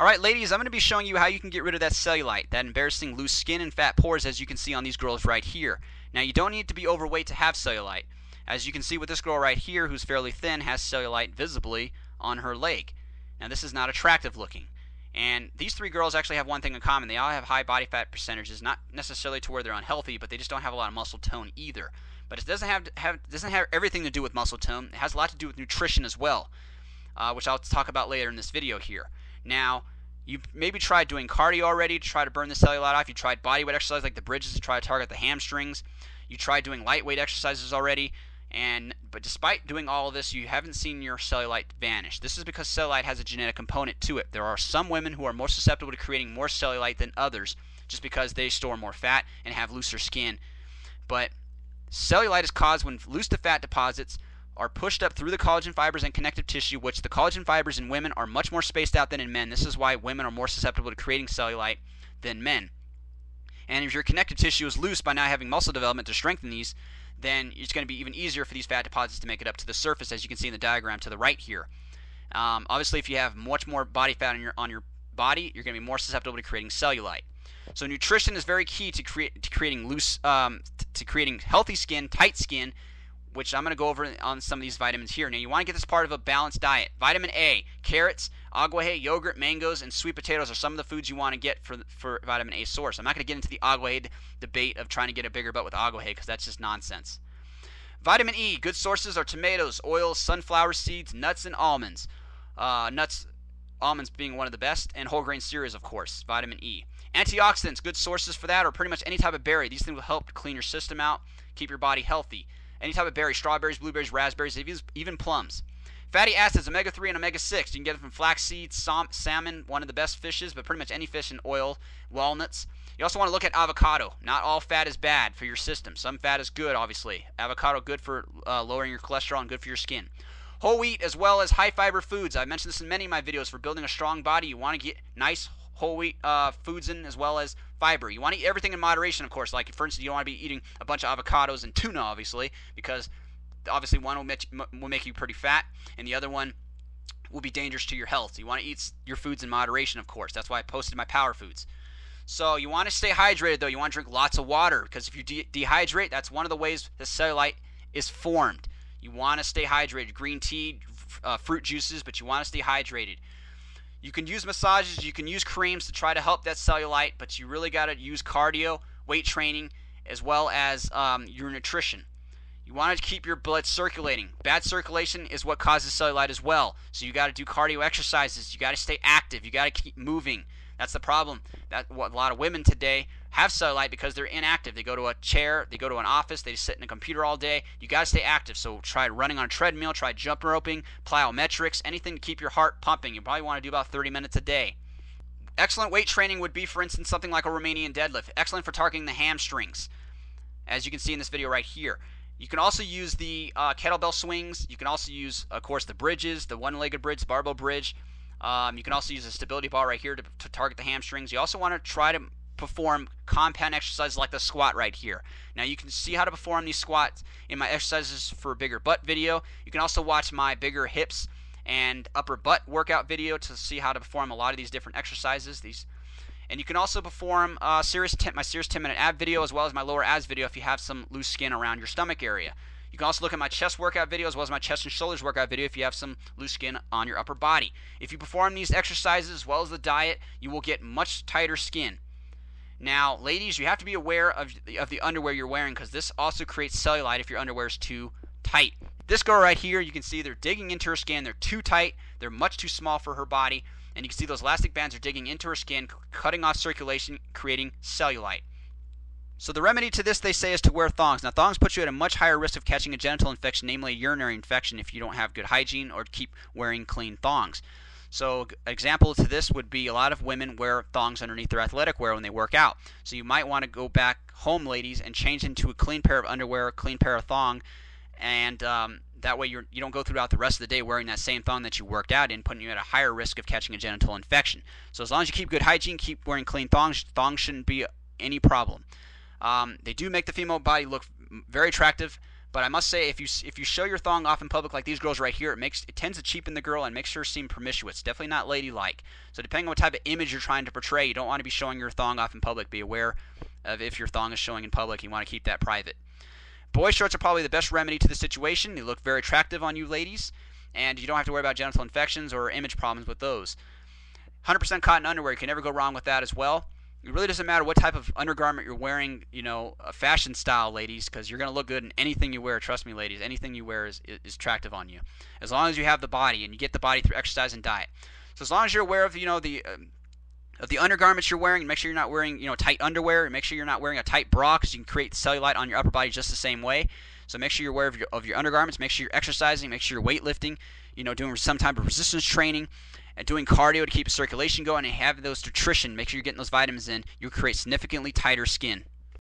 Alright ladies, I'm going to be showing you how you can get rid of that cellulite, that embarrassing loose skin and fat pores as you can see on these girls right here. Now you don't need to be overweight to have cellulite. As you can see with this girl right here who's fairly thin has cellulite visibly on her leg. Now this is not attractive looking. And these three girls actually have one thing in common. They all have high body fat percentages, not necessarily to where they're unhealthy, but they just don't have a lot of muscle tone either. But it doesn't have everything to do with muscle tone. It has a lot to do with nutrition as well, which I'll talk about later in this video here. Now, you've maybe tried doing cardio already to try to burn the cellulite off. You tried bodyweight exercise like the bridges to try to target the hamstrings. You tried doing lightweight exercises already. But despite doing all of this, you haven't seen your cellulite vanish. This is because cellulite has a genetic component to it. There are some women who are more susceptible to creating more cellulite than others just because they store more fat and have looser skin. But cellulite is caused when loose to fat deposits are pushed up through the collagen fibers and connective tissue, which the collagen fibers in women are much more spaced out than in men. This is why women are more susceptible to creating cellulite than men. And if your connective tissue is loose by not having muscle development to strengthen these, then it's going to be even easier for these fat deposits to make it up to the surface, as you can see in the diagram to the right here. Obviously, if you have much more body fat on your body, you're going to be more susceptible to creating cellulite. So nutrition is very key to creating healthy skin, tight skin, which I'm going to go over on some of these vitamins here. Now, you want to get this part of a balanced diet. Vitamin A, carrots, aguaje, yogurt, mangoes, and sweet potatoes are some of the foods you want to get for vitamin A source. I'm not going to get into the aguaje debate of trying to get a bigger butt with aguaje because that's just nonsense. Vitamin E, good sources are tomatoes, oils, sunflower seeds, nuts, and almonds. Almonds being one of the best, and whole grain cereals, of course, vitamin E. Antioxidants, good sources for that are pretty much any type of berry. These things will help to clean your system out, keep your body healthy. Any type of berry, strawberries, blueberries, raspberries, even plums. Fatty acids, omega-3 and omega-6. You can get them from flax seeds, salmon, one of the best fishes, but pretty much any fish in oil, walnuts. You also want to look at avocado. Not all fat is bad for your system. Some fat is good, obviously. Avocado, good for lowering your cholesterol and good for your skin. Whole wheat as well as high fiber foods. I've mentioned this in many of my videos. For building a strong body, you want to get nice whole wheat foods in as well as fiber. You want to eat everything in moderation, of course. Like, for instance, you don't want to be eating a bunch of avocados and tuna, obviously, because obviously one will make you pretty fat, and the other one will be dangerous to your health. So you want to eat your foods in moderation, of course. That's why I posted my power foods. So you want to stay hydrated, though. You want to drink lots of water, because if you dehydrate, that's one of the ways the cellulite is formed. You want to stay hydrated. Green tea, fruit juices, but you want to stay hydrated. You can use massages, you can use creams to try to help that cellulite, but you really got to use cardio, weight training, as well as your nutrition. You want to keep your blood circulating. Bad circulation is what causes cellulite as well. So you got to do cardio exercises. You got to stay active. You got to keep moving. That's the problem. A lot of women today have cellulite because they're inactive. They go to a chair, they go to an office, they sit in a computer all day. You got to stay active. So try running on a treadmill, try jump roping, plyometrics, anything to keep your heart pumping. You probably want to do about 30 minutes a day. Excellent weight training would be, for instance, something like a Romanian deadlift. Excellent for targeting the hamstrings, as you can see in this video right here. You can also use the kettlebell swings. You can also use, of course, the bridges, the one-legged bridge, the barbell bridge. You can also use a stability ball right here to target the hamstrings. You also want to try to perform compound exercises like the squat right here. Now you can see how to perform these squats in my exercises for a bigger butt video. You can also watch my bigger hips and upper butt workout video to see how to perform a lot of these different exercises. And you can also perform my serious 10-minute ab video as well as my lower abs video if you have some loose skin around your stomach area. You can also look at my chest workout video as well as my chest and shoulders workout video if you have some loose skin on your upper body. If you perform these exercises as well as the diet, you will get much tighter skin. Now, ladies, you have to be aware of the underwear you're wearing because this also creates cellulite if your underwear is too tight. This girl right here, you can see they're digging into her skin. They're too tight. They're much too small for her body. And you can see those elastic bands are digging into her skin, cutting off circulation, creating cellulite. So the remedy to this, they say, is to wear thongs. Now, thongs put you at a much higher risk of catching a genital infection, namely a urinary infection, if you don't have good hygiene or keep wearing clean thongs. So an example to this would be a lot of women wear thongs underneath their athletic wear when they work out. So you might want to go back home, ladies, and change into a clean pair of underwear, a clean pair of thong, and that way you don't go throughout the rest of the day wearing that same thong that you worked out in, putting you at a higher risk of catching a genital infection. So as long as you keep good hygiene, keep wearing clean thongs, thongs shouldn't be any problem. They do make the female body look very attractive, But I must say, if you show your thong off in public like these girls right here, it tends to cheapen the girl and makes her seem promiscuous. Definitely not ladylike. So depending on what type of image you're trying to portray, you don't want to be showing your thong off in public. Be aware of if your thong is showing in public. You want to keep that private. Boy shorts are probably the best remedy to the situation. They look very attractive on you ladies, and you don't have to worry about genital infections or image problems with those. 100% cotton underwear, you can never go wrong with that as well. It really doesn't matter what type of undergarment you're wearing, a fashion style, ladies, because you're going to look good in anything you wear. Trust me, ladies, anything you wear is attractive on you, as long as you have the body, and you get the body through exercise and diet. So as long as you're aware of, the undergarments you're wearing, make sure you're not wearing, tight underwear, and make sure you're not wearing a tight bra, because you can create cellulite on your upper body just the same way. So make sure you're aware of your undergarments, make sure you're exercising, make sure you're weightlifting, doing some type of resistance training, and doing cardio to keep circulation going, and having those nutrition, make sure you're getting those vitamins in. You'll create significantly tighter skin.